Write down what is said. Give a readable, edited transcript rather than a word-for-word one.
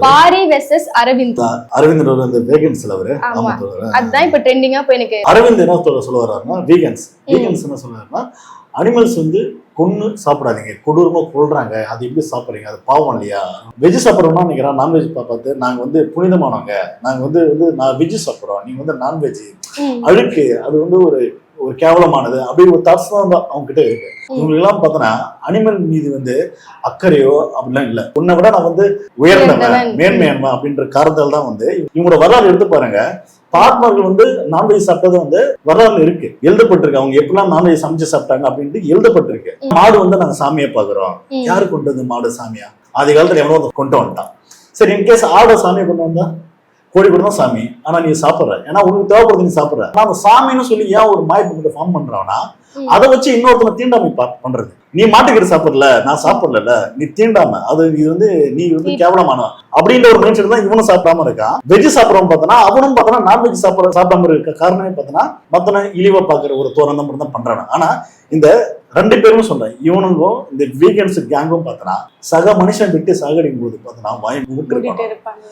Pari versus Aravind. Aravind அந்த வேகன்ஸ்ல அவரு. ஆமா, அதுதான் இப்ப ட்ரெண்டிங்கா போய் எனக்கு. அரவிந்த் என்ன சொல்ல வர்றாருன்னா வீகன்ஸ் என்ன சொல்றாருன்னா அனிமல்ஸ் வந்து கொன்னு சாப்பிடாதீங்க, கொடூரமா கொள்றாங்க, அது எப்படி சாப்பிடுறீங்க, அது பாவம் இல்லையா? வெஜ் சாப்பிட்றோம்னா நினைக்கிறேன் நான்வெஜ் பார்த்து நாங்க வந்து புனிதமானவங்க, நாங்க வந்து நான் வெஜ் சாப்பிட்றோம், நீங்க வந்து நான்வெஜ் அழுக்கு, அது வந்து ஒரு கேவலமானது அப்படி ஒரு தாட்ஸ் தான் அவங்க கிட்ட இருக்கு. இவங்க எல்லாம் பார்த்தோன்னா அனிமல் மீது வந்து அக்கறையோ அப்படிலாம் இல்லை. உன்னை விட நான் வந்து உயர்ந்தவன் மேன்மையானவன் அப்படின்ற காரணத்தால் தான் வந்து இவங்களோட வரலாறு எடுத்து பாருங்க. பார்ட்னர்கள் வந்து நான்வெஜ் சாப்பிட்டது வந்து வரலாறுல இருக்கு, எழுதப்பட்டிருக்கு. அவங்க எப்படிலாம் நான்வெஜ் சமைச்சு சாப்பிட்டாங்க அப்படின்ட்டு எழுதப்பட்டிருக்கு. மாடு வந்து நாங்க சாமியை பாக்குறோம். யாரு கொண்டு வந்து மாடு சாமியா? ஆதி காலத்துல எவ்வளவு கொண்டு வந்துட்டான். சரி, இன்கேஸ் ஆட சாமியை கொண்டு வந்தா கோழி கூட தான் சாமி, ஆனா நீ சாப்பிடுற, ஏன்னா உனக்கு தேவைப்படுறது நீ சாப்பிடுற. ஆனா அந்த சாமின்னு சொல்லி ஏன் ஒரு மாய்ப்பு ஃபார்ம் பண்றான்னா அதை வச்சு இன்னொருத்தனை தீண்டாமை பண்றது. நீ மாட்டுக்கிட்டு சாப்பிடல, நான் சாப்பிடல, நீ தீண்டாம, அது இது வந்து நீ வந்து கேவலமான அப்படின்ற ஒரு மைண்ட் செட் தான் இவனும் சாப்பிடாம இருக்கான். வெஜ் சாப்பிடறவன் பார்த்தனா அவனும் பார்த்தனா நான்வெஜ் சாப்பிடாம இருக்க காரணமே பார்த்தனா மத்தன இழிவா பாக்குற ஒரு தோரணம் மட்டும் தான் பண்றான். ஆனா இந்த ரெண்டு பேரும் சொல்றேன், இவனுக்கும் இந்த வீகன்ஸ் கேங்கும் பார்த்தனா சக மனுஷன் விட்டு சாகடிக்கும் போது பார்த்தனா வாய் மூட்டு இருப்பாங்க.